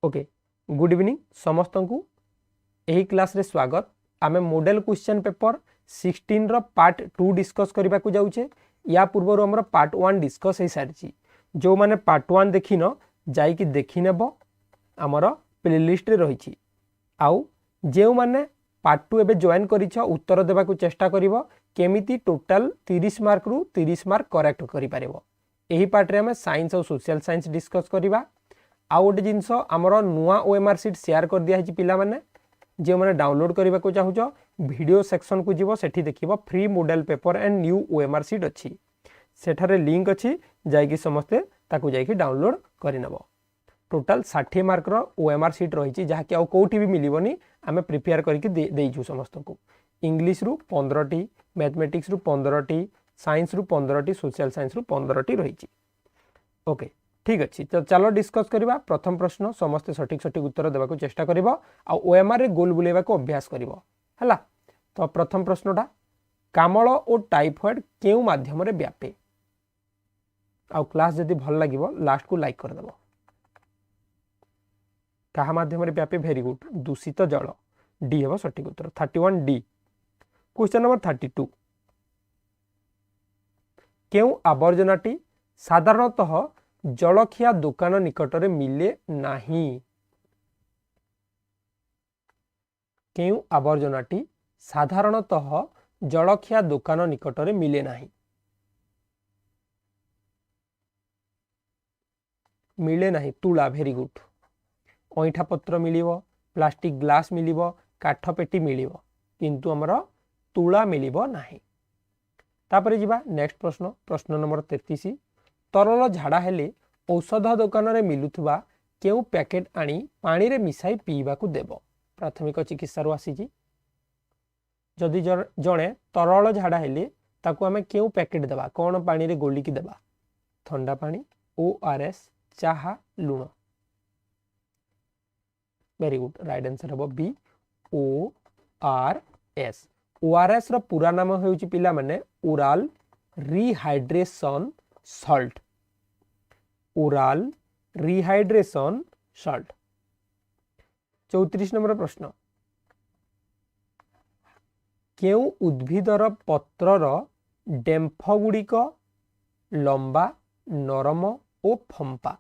Okay good evening समस्त को यही क्लास रे स्वागत। आमे मॉडल क्वेश्चन पेपर 16 रो पार्ट 2 डिस्कस करबा को जाउछे। या पूर्व हमर पार्ट 1 डिस्कस हे सारची। जो माने पार्ट 1 देखिनो जाई कि देखि नेबो हमर प्लेलिस्ट रे रहिछि। आउ जे माने पार्ट 2 एबे जॉइन करिछ उत्तर देबा को चेष्टा करिवो केमिति टोटल 30 मार्क रु 30 मार्क करेक्ट करि पारिवो। एही पार्ट रे हमें साइंस और सोशल साइंस डिस्कस करिबा। आउ गोटे जिनस आमर नुआ ओएमआर सीट शेयर कर दिया पिला माने जे माने डाउनलोड करबा को चाहूछ वीडियो सेक्शन को जीवो सेठी देखिबो free model paper and new OMR sheet अछि। सेठारे लिंक अछि जाई कि समस्ते ताकू जाई कि डाउनलोड करि नबो। टोटल 60 मार्क रो ओएमआर सीट रहिछि जहा कि आ कोठी भी मिलिबोनी आमे प्रिपेयर करके देइछु समस्त को। इंग्लिश रु 15 टी, मैथमेटिक्स रु 15 टी, साइंस रु 15 टी, सोशल साइंस रु 15 टी रहिछि। ओके ठीक अच्छे तो चलो डिस्कस करवा। प्रथम प्रश्न समस्त सठिक उत्तर देवा को चेष्टा करिवो आ ओएमआर रे गोल बुलेबा को अभ्यास करिवो हला। तो प्रथम प्रश्नटा कामल और टाइफॉइड केउ माध्यम रे व्यापे। आ क्लास जदी भल लागिवो लास्ट को लाइक कर देबो। कहा माध्यम रे व्यापे वेरी गुड दूषित जल डी हेबो सठिक उत्तर 31 डी। क्वेश्चन नंबर 32 केउ आवर्जनाटी साधारणतः जलखिया दुकान निकट रे मिले नाही। केउ आवर्जनाटी साधारणतः जलखिया दुकान निकट रे मिले नाही। मिले नाही तुला वेरी गुड। ओइठा पत्र मिलिवो, प्लास्टिक ग्लास मिलिवो, काठ पेटी मिलिवो किंतु हमर तुला मिलिवो नाही। तापरे जिबा नेक्स्ट प्रश्न प्रश्न नंबर 33 तरल झाड़ा हेले औषध दुकान रे मिलुथुबा केउ पैकेट आनी पानी रे मिसाई पीवा को देबो। प्राथमिक चिकित्सा रो आसीजी जदि जणे तरल झाड़ा हेले ताकू हमें केउ पैकेट देबा कोन पानी रे गोली की देबा ठंडा पानी ओआरएस चाहा लुण। वेरी गुड राइट आंसर हबो बी ओआरएस। ओआरएस रो पूरा नाम होउची पिला माने oral rehydration salt. Oral rehydration salt. 34 number प्रश्न केउ उद्भिदर पत्रर डेम्फ गुड़िक लंबा नरम ओ फंपा।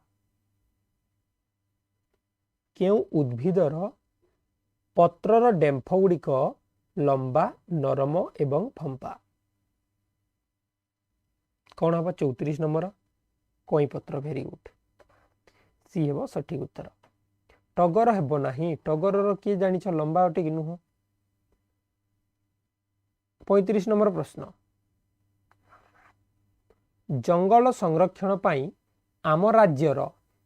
केउ उद्भिदर पत्रर डेम्फ गुड़िक लंबा नरम एवं फंपा कौन हम 34 नंबर कई पत्र वेरी गुड सी हेबो सठिक उत्तर। टगर हेबो नाही टगर रो किए जानिछ लंबा अटे कि नुह। 35 नंबर प्रश्न जंगल संरक्षण पाई आम राज्यर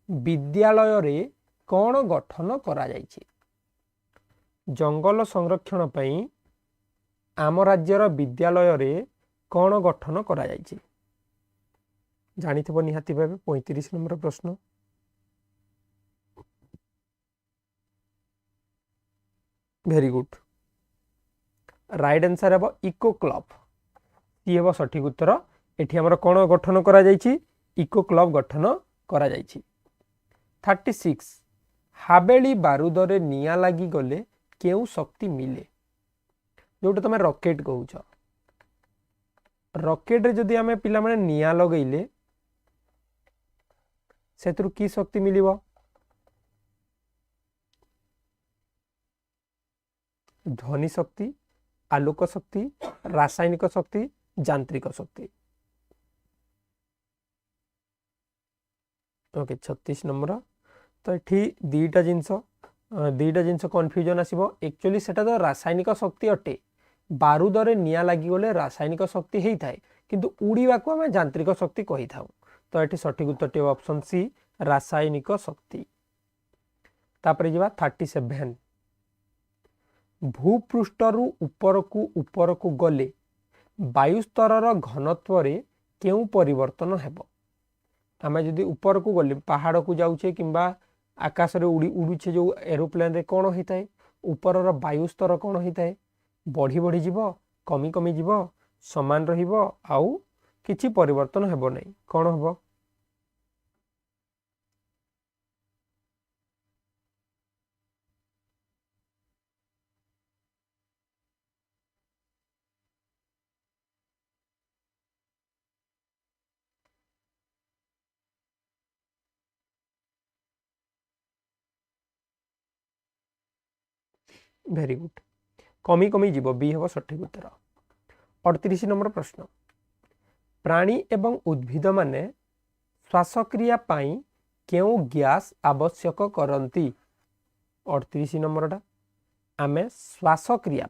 विद्यालय रे कौन गठन करा जायछि। जंगल संरक्षण पाई आम राज्यर विद्यालय रे कौन गठन करा जायछि जानी थबो निहाती भाबे। 35 नंबर प्रश्न वेरी गुड राइट आंसर हेबो इको क्लब सी हेबो सठिक उत्तर। एठी हमर कोन गठन करा जायछि इको क्लब गठन करा जायछि। 36 हाबेली बारूद रे निया लागी गले केउ शक्ति मिले। जोटा तमे रॉकेट कहूछ रॉकेट रे जदि हमें पिला माने निया लगैले सेतरु की शक्ति मिलिबो ध्वनि शक्ति आलोक शक्ति रासायनिक शक्ति यांत्रिक शक्ति। ओके 36 नंबर तो एठी दीटा जिंस कन्फ्यूजन आसीबो। एक्चुअली सेटा तो रासायनिक शक्ति अटे बारूद रे निया लागी गले रासायनिक शक्ति हेई थाए किंतु उड़ीवा को हम यांत्रिक शक्ति कहि थाउ। तो एठी सठिक उत्तर ऑप्शन सी रासायनिक शक्ति। तापरे जिबा 37 भूपृष्ठरु ऊपर को गले वायुस्तरर घनत्व रे केउ परिवर्तन हेबो। आमे जदि ऊपर को गले पहाड़ को जाउछे किंबा आकाश रे उड़ुछे जो एरोप्लेन रे कोन होइताय ऊपरर वायुस्तर कोन होइताय बढ़ी बढ़ी जीवो कमी कमी जीवो समान रहिबो आउ किछि परिवर्तन हेबो नै कोन हेबो वेरी गुड कमी कमी जीव बी हम सठिक उत्तर 38 नंबर प्रश्न प्राणी एवं उद्भिद माने श्वासक्रिया पाई केउ गैस आवश्यक करती 38 नंबरटा आमे श्वासक्रिया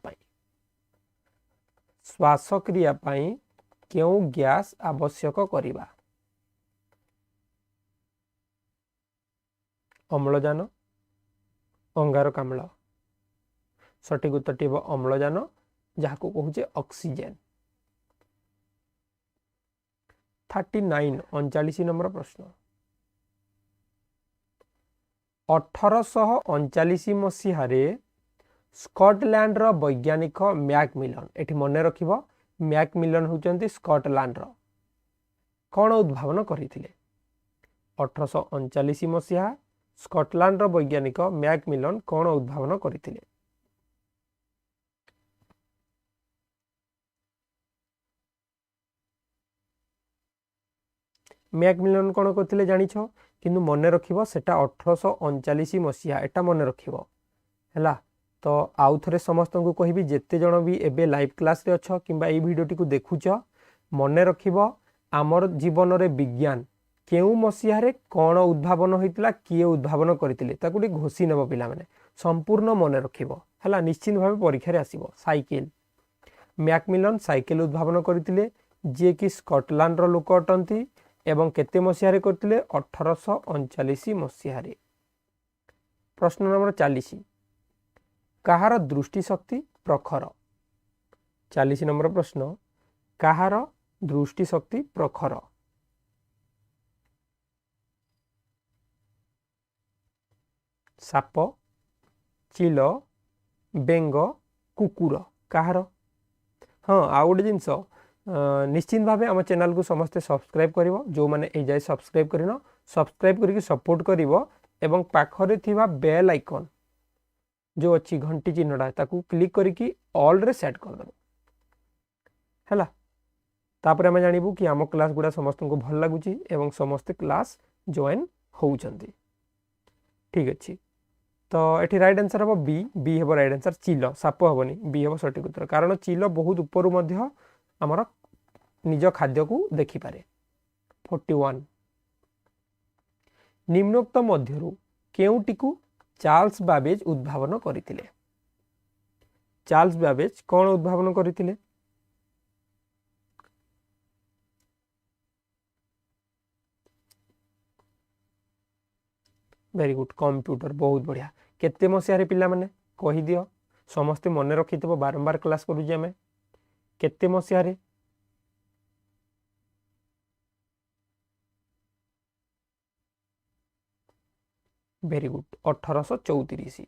पाई केउ गैस आवश्यक करिबा अम्लजान अंगारकाम्ल सठिक उत्तरटी हे अम्लजान जहाँ को कहूचे ऑक्सीजन 39 39 नंबर प्रश्न 1839 मसीहारे स्कॉटलैंड रो वैज्ञानिक मैकमिलन एठी मने रखिबो मैकमिलन होचंती स्कॉटलैंड रो कोन उद्भावन करिथिले 1839 मसीहा स्कॉटलैंड रो वैज्ञानिक मैकमिलन कोन उद्भावन करिथिले मैकमिलन कौन करते जानिछ किंतु मन रखिबो सेटा 1839 मसीहा एटा मन रखिबो हैला तो आउ थरे समस्त को कहबी जेते जण भी एबे लाइव क्लास रे अछ किंबा ए वीडियोटी को देखुछ मन रखिबो आमर जीवन रे विज्ञान केउ मसीहा रे कोन उद्भावन होइतिला किए उद्भावन करथिले ताकुटी घोषी नेबो पिला माने संपूर्ण मन रखिबो हैला निश्चित भाबे परीक्षा रे आसीबो साइकिल मैकमिलन साइकिल उद्भावन करथिले जे कि स्कॉटलैंड रो लोक अटंती एवं केते मसीहा रे करथिले 1839 मसीहा रे प्रश्न नंबर 40 कहार दृष्टि शक्ति प्रखर 40 नंबर प्रश्न कहार दृष्टि शक्ति प्रखर साप चिल बेंग कुकुर कहार हाँ आ गोटे जिनस निश्चित भाव आम चैनल को समस्ते सब्सक्राइब करिवो जो माने ए जाय सब्सक्राइब करिनो सब्सक्राइब करके सपोर्ट करिवो एवं पाखरे थिबा बेल आइकन जो अच्छी घंटी चिन्हटा ताकू क्लिक करके ऑल रे सेट कर दबो हैला तापर हम जानिबू कि आम क्लास गुडा समस्त को भल लागुची एवं समस्त क्लास जॉइन होउचंती ठीक अछि तो एठी राइट आंसर हबो बी बी हेबो राइट आंसर चिलो साप हबोनी बी हेबो सठिक उत्तर कारण चिलो बहुत ऊपर मध्य हमर निज खाद्य को देखि पारे 41 निम्नोक्त मध्यरु केउटिकु चार्ल्स बाबेज उद्भावन करथिले चार्ल्स बाबेज कोन उद्भावन करथिले वेरी गुड कंप्यूटर बहुत बढ़िया केते मसिया रे पिला माने कहि दियो समस्ते मन रखितबो बारंबार क्लास करू जे हमें केते मसिया रे वेरी गुड 1834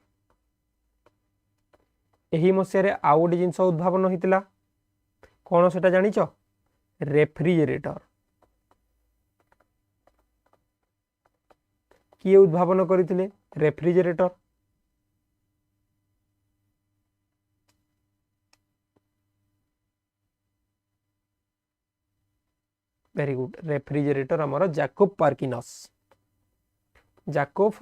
एही मसिया रे आ गोटे जिंस उद्भावन होइतिला कोन सेटा जानिछ रेफ्रिजरेटर किए उद्भावन करथिले रेफ्रिजरेटर वेरी गुड रेफ्रिजरेटर हमर जैकब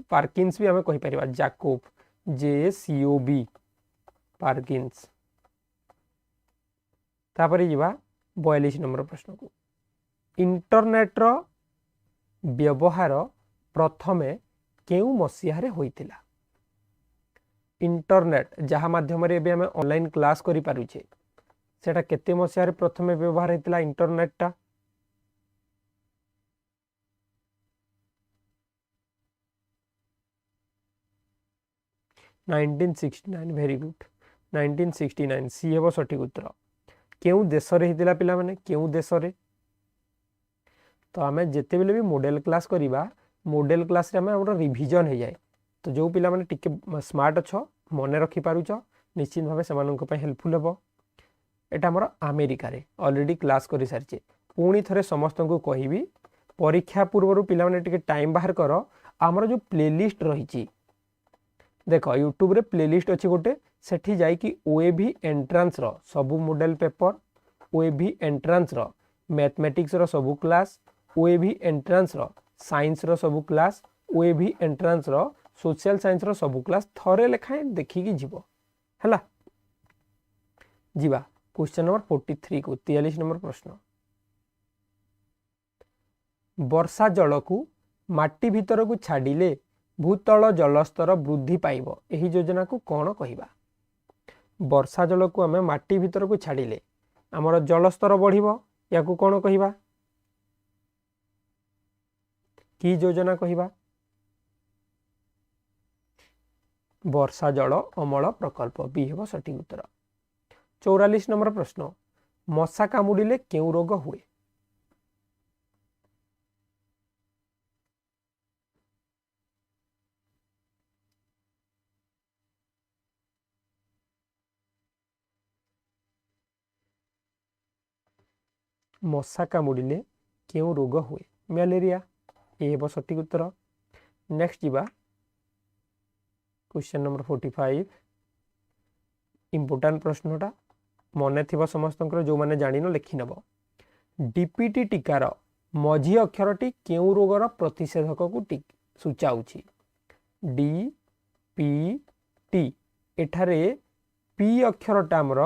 पार्किन्स भी हमें कहि परिबा जैकब JACOB पार्किन्स तापर जीवा 42 नंबर प्रश्न को इंटरनेट रो व्यवहार प्रथमे केउ मसीहा रे होइतिला इंटरनेट जहाँ माध्यम रे एबे हमें ऑनलाइन क्लास करि पारुछे सेटा केते मसीहा रे प्रथमे व्यवहार हेतिला इंटरनेट टा वेरी गुड 1969 सी हेबो सठिक उत्तर केउ देश रे हितिला पिला माने केउ देश रे तो आमे जेते बेले भी मॉडल क्लास करिबा मॉडल क्लास रे हमें हमर रिवीजन हो जाए तो जो पिला माने टिके स्मार्ट अछो मने रखि पारुछ निश्चित भाबे समान को हेल्पफुल हेबो एटा हमर अमेरिका रे ऑलरेडी क्लास करि सारचे पुणी थरे समस्त को कहिबी परीक्षा पूर्व पिला माने टिके टाइम बाहर करो हमर जो प्लेलिस्ट रहिची देखो यूट्यूब रे प्लेलिस्ट अच्छी गोटे सेठी जाई कि ओएबी एंट्रांस रो सबु मॉडल पेपर ओएबी एंट्रांस रो मैथमेटिक्स रो सबु क्लास ओएबी एंट्रांस रो साइंस रो सबु क्लास ओएबी एंट्रांस रो सोशल साइंस रो सबु क्लास थरे लेखाए देखि कि जीवो है। जीवा क्वेश्चन नंबर 43 को 43 नंबर प्रश्न। वर्षा जल को माटी भीतर को छाड़िले भूतल जलस्तर वृद्धि पाइब एही योजना को कौन कहिबा। वर्षा जल को आम माटी भीतर को छाड़िले आमर जलस्तर बढ़िबो या को कौन कहिबा की योजना कहिबा। वर्षा जल अमल प्रकल्प बी हेबो सठिक उत्तर। 44 नंबर प्रश्न। मशा कामुड़िले केउ रोग हुए। मशा कामुड़िले केउ रोग हुए। मलेरिया ए हेबो सठिक उत्तर। नेक्स्ट जीवा क्वेश्चन नंबर 45 इंपोर्टेंट प्रश्नटा मन थी समस्त जो मैंने जान लिखि नब। डीपीटी टीकार मझी अक्षरटी केउ रोगर प्रतिषेधक को सूचाऊँगी। डी पी टी एठारे पी अक्षरटा आमर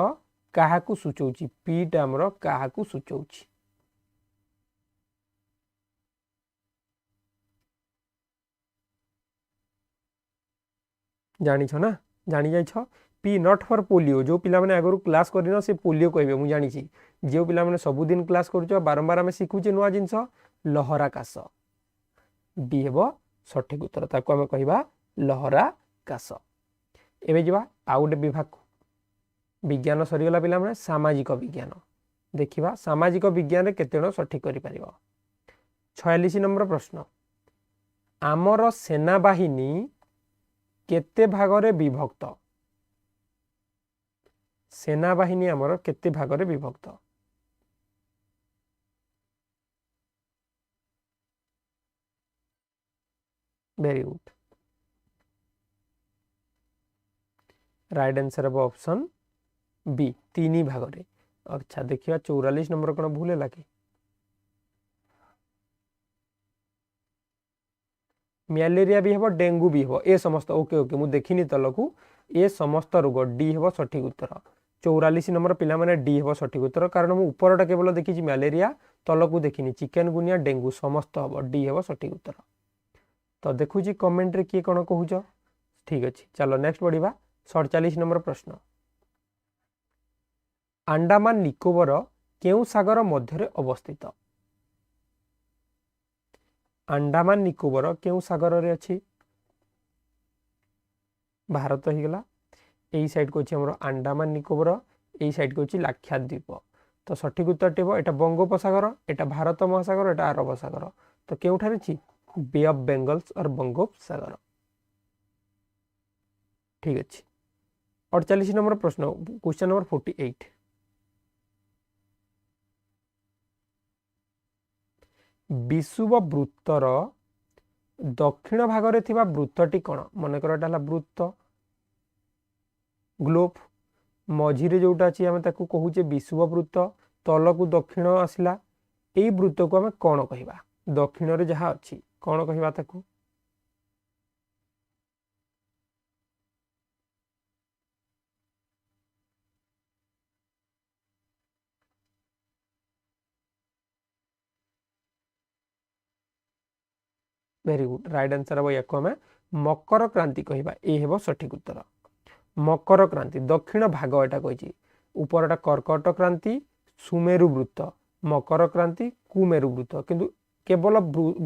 क्या सूचाऊँगी पीटा आमर क्या सूचाऊँगी। जानी छ ना जानी जाइछ। पी नॉट फॉर पोलियो जो पिला माने आगु क्लास करिनो से पोलियो कहबे मु जानी छी। जो पिला माने सब दिन क्लास करूछ बारंबार आमे सिखुचे नुआ जिंस लहरा काश डी हेबो सठिक उत्तर ताको आमे कहिबा लहरा काश। एबे जिबा आ गोटे विभाग को विज्ञान सरीगला पिला माने सामाजिक विज्ञान देखिबा सामाजिक विज्ञान रे केते जण सठिक करि परिबो। 46 नंबर प्रश्न। आमर सेना बाहिनी केते भागरे विभक्त। सेना बाहिनी आमर केते भागरे विभक्त। वेरी गुड राइट आंसर अब ऑप्शन बी 3 भागरे। अच्छा देखिए 44 नंबर कौन भूल है कि मलेरिया भी हम डेंगू भी हम ए समस्त ओके ओके मुझे देखनी तलकू ए समस्त रोग डी हम सठिक उत्तर। 44 नंबर पिला माने डी हम सठिक उत्तर कारण मुझे उपरटा केवल देखी मलेरिया तलकू देखनी चिकेन गुनिया डेंगू समस्त हम डी हम सठिक उत्तर। तो देखुची कमेंट रे किए कौन कहूच ठीक अच्छे। चलो नेक्स्ट बढ़िया 47 नंबर प्रश्न। अंडमान निकोबर केउ सागर मध्य अवस्थित। अंडमान निकोबर केउ सागर रे अछि। भारत ही गला एई साइड को अछि हमरो अंडमान निकोबर एई साइड को अछि लाक्षाद्वीप। तो सठिक उत्तर टेबो एटा बंगोपसागर एटा भारत महासागर एटा अरब सागर। तो केउठारे अछि बे ऑफ बेंगल्स और बंगोपसागर ठीक अच्छे। 48 नंबर प्रश्न क्वेश्चन नंबर 48। विषुव वृत्तर दक्षिण भागरे थिबा वृत्तटी कौन मन कर एटा वृत्त ग्लोब मझिरे जोटा अच्छी आम ताकू कहूचे विषुव वृत्त तलकू दक्षिण आसला एई वृत्त को आम कौन कहवा दक्षिण रे जहाँ अच्छी कौन कहवा ताकू। वेरी गुड राइट आंसर हम या आम मकर क्रांति कहवा ए हेबो सठिक उत्तर। मकर क्रांति दक्षिण भाग एटा कही उपरटा कर्कट क्रांति सुमेरु वृत्त मकर क्रांति कुमेरु वृत्त किंतु केवल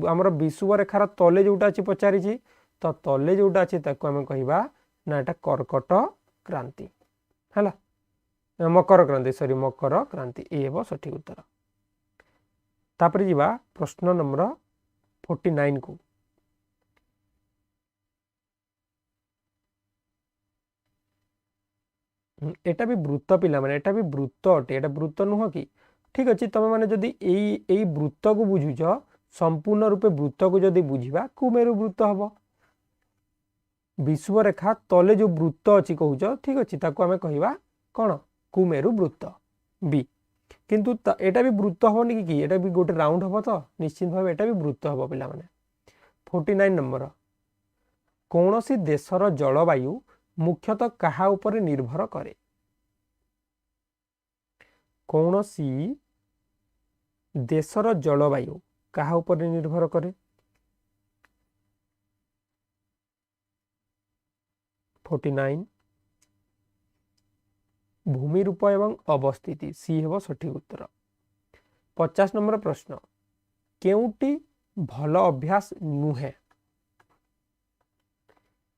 आमर विषुव रेखार तले जोटा अच्छी पचारि तो तले जोटा अच्छी आम कहवा ना एटा कर्कट क्रांति है मकर क्रांति सॉरी मकर क्रांति ए हेबो सठिक उत्तर। तापर जीवा प्रश्न नंबर 49 को एटा भी वृत्त पिला माने एटा भी वृत्त अटे एटा वृत्त नुह कि ठीक अच्छे तुम मैंने जदि एई वृत्त को बुझुच संपूर्ण रूपे वृत्त को जदि बुझिबा कुमेरु वृत्त हम विषुव रेखा तले जो वृत्त अच्छी कहूच ठीक अच्छे ताको आमे कहवा कौन कुमेरु वृत्त बी किंतु एटा भी वृत्त हेनी कि एटा भी गोटे राउंड हम तो निश्चित भाव एटा भी वृत्त हम पिला माने। 49 नंबर कौन सी देशर जलवायु मुख्यतः कहा उपरे निर्भर करे कौन सी देशर जलवायु कहा उपरे निर्भर करे 49 भूमि रूप एवं अवस्थिति सी हेब सठिक उत्तर 50 नंबर प्रश्न केउटी भल अभ्यास नुहे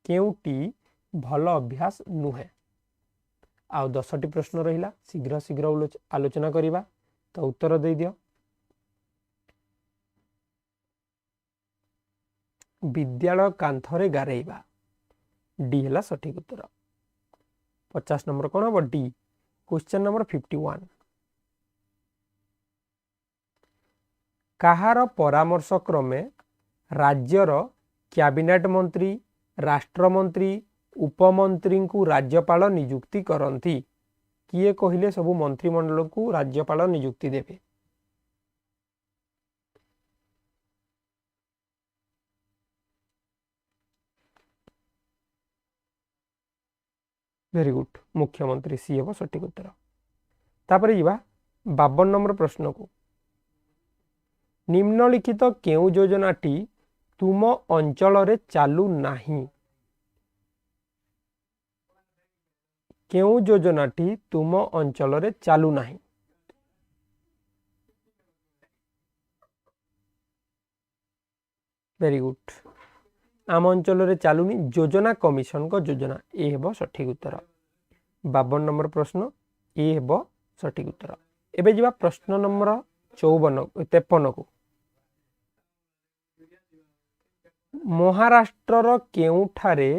केउटी भल अभ्यास नुहे आ 10टी प्रश्न रहिला शीघ्र शीघ्र आलोचना करिबा तो उत्तर दे दियो विद्यालय कांथरे गारेइबा डी हला सठिक उत्तर 50 नंबर कौन हम डी क्वेश्चन नंबर 51 कहार परामर्श क्रमे राज्यर कैबिनेट मंत्री राष्ट्रमंत्री उपमंत्री को राज्यपाल नियुक्ति करती किए कहले सबु मंत्रिमंडल को राज्यपाल नियुक्ति देवे वेरी गुड मुख्यमंत्री सी हेब सठिक उत्तर तापर जीवा 52 नंबर प्रश्न को निम्नलिखित केउ योजनाटी तुम अंचल रे चालू नाही केउ योजनाटी तुम अंचल रे चालू नाही वेरी गुड आम अंचल रे चालूनी योजना कमिशन को योजना ए हेब सठिक उत्तर 52 नंबर प्रश्न ए हेब सठिक उत्तर एबे जीवा प्रश्न नंबर 53 को महाराष्ट्र केउठारे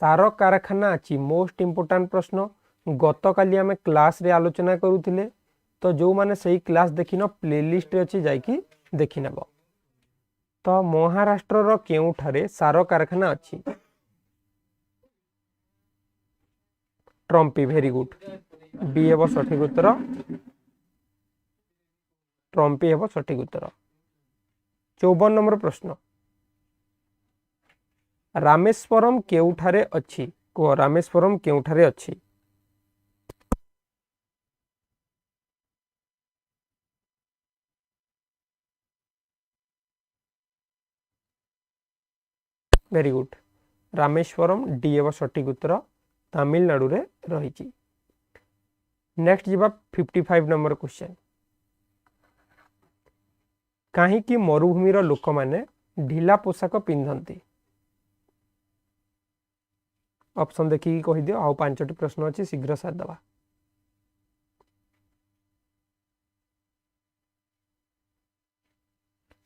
सार कारखाना अच्छी मोस्ट इंपोर्टेंट प्रश्न गत काली आमे क्लास रे आलोचना करूथिले तो जो माने सही क्लास देखिन प्लेलिस्ट रे अछि जाईकी देखि नेबो तो महाराष्ट्र केउठारे सार कारखाना अच्छी ट्रम्पी वेरी गुड बी हेब सठिक उत्तर ट्रम्पी हेब सठिक उत्तर 54 नंबर प्रश्न रामेश्वरम केउठारे अच्छी को रामेश्वरम केउठारे अच्छी वेरी गुड रामेश्वरम डी हेब सठिक उत्तर तमिलनाडु रे रही नेक्स्ट जीवा 55 नंबर क्वेश्चन कहीं कि मरुभूमिर लोक माने ढिला पोशाक पिंधती ऑप्शन देखिए कहि दियो आउ 5टी प्रश्न अच्छी शीघ्र सार दबा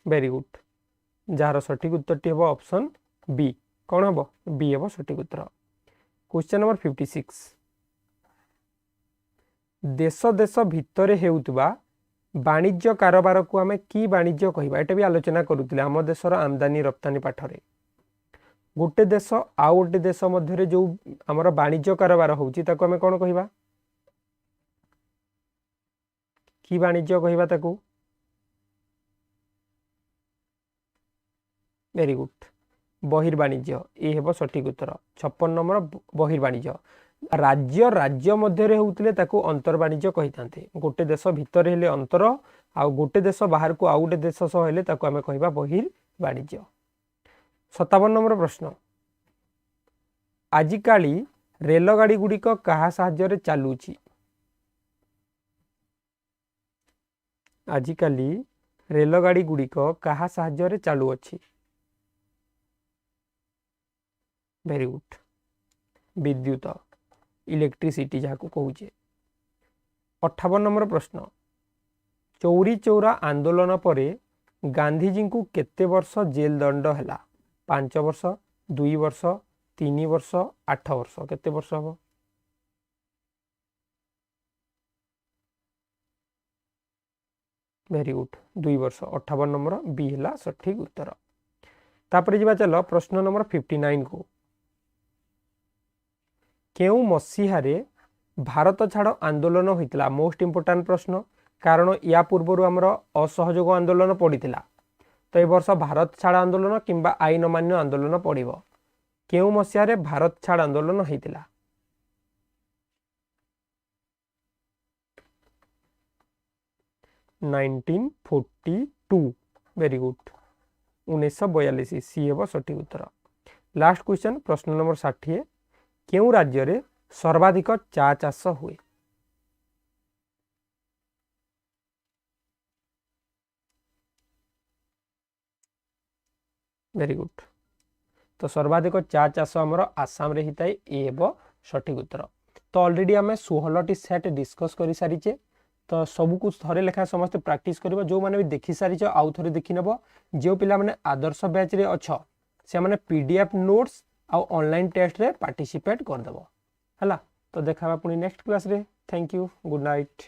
वेरी गुड जार सठिक उत्तर हम ऑप्शन बी कौन हम बी हम सठिक उत्तर क्वेश्चन नंबर 56 देश देश भितर हेउतबा वाणिज्य कारोबार को आमे की वाणिज्य कहबा एटा भी आलोचना करूतिले हम देशर आमदानी रप्तानी पाठरे गोटे देश आउ गोटे देश मध्य जो आमर वाणिज्य कारोबार होउची ताको आमे कोन कहबा की वाणिज्य कहबा ताको वेरी गुड बहिर्वाणिज्य ए हेब सठिक उत्तर 56 नंबर बहिर्वाणिज्य राज्य राज्य मध्य होउतिले ताको अंतर्वाणिज्य कहितांते गोटे देश भितर हेले अंतर आ गोटे देश बाहर को आउ गोटे देश सह हेले ताको आमे कहबा बहिर्वाणिज्य 57 नंबर प्रश्न आजिकाली रेलगाड़ी गुड़िक कहा साहाय्य चलुची आजिकाली रेलगाड़ी गुड़िक कहा साहाय्य चालू अच्छी वेरी गुड विद्युत इलेक्ट्रिसिटी जहाँ को कहूचे 58 नंबर प्रश्न चौरी चौरा आंदोलन पर गांधीजी को केते वर्ष जेल दंड है 5 वर्ष 2 वर्ष 3 वर्ष 8 वर्ष केते वर्ष हम वेरी गुड 2 वर्ष 58 नंबर बी है सठिक उत्तर तापर जीवा चलो प्रश्न नंबर 59 को केउ मसीहारे भारत छाड़ आंदोलन होइतिला मोस्ट इंपोर्टेंट प्रश्न कारण या पूर्व आमर असहयोग आंदोलन पड़ीथिला तो ए वर्ष भारत छाड़ आंदोलन किंबा आईन मान्य आंदोलन पड़िबो केउ मसीहारे भारत छाड़ आंदोलन होइतिला 1942 वेरी गुड 1942 सी हे सठिक उत्तर। लास्ट क्वेश्चन प्रश्न नंबर 60 केउ राज्य रे सर्वाधिक चा चाष हुए? वेरी गुड तो सर्वाधिक चा चाष आमर आसाम रे हिताई ए हेबो सठिक उत्तर। तो ऑलरेडी आम 16 टी सेट डिस्कस कर सारीचे तो सब कुछ थरे लेखा समस्त प्रैक्टिस करबो जो माने भी देखि सारीच आउ थरे देखि नेबो जो पिला माने आदर्श बैच रे अछ से माने पीडीएफ नोट्स आ ऑनलाइन टेस्ट रे पार्टिसिपेट कर देबो हला। तो देखा पुनी नेक्स्ट क्लास रे। Thank you good night.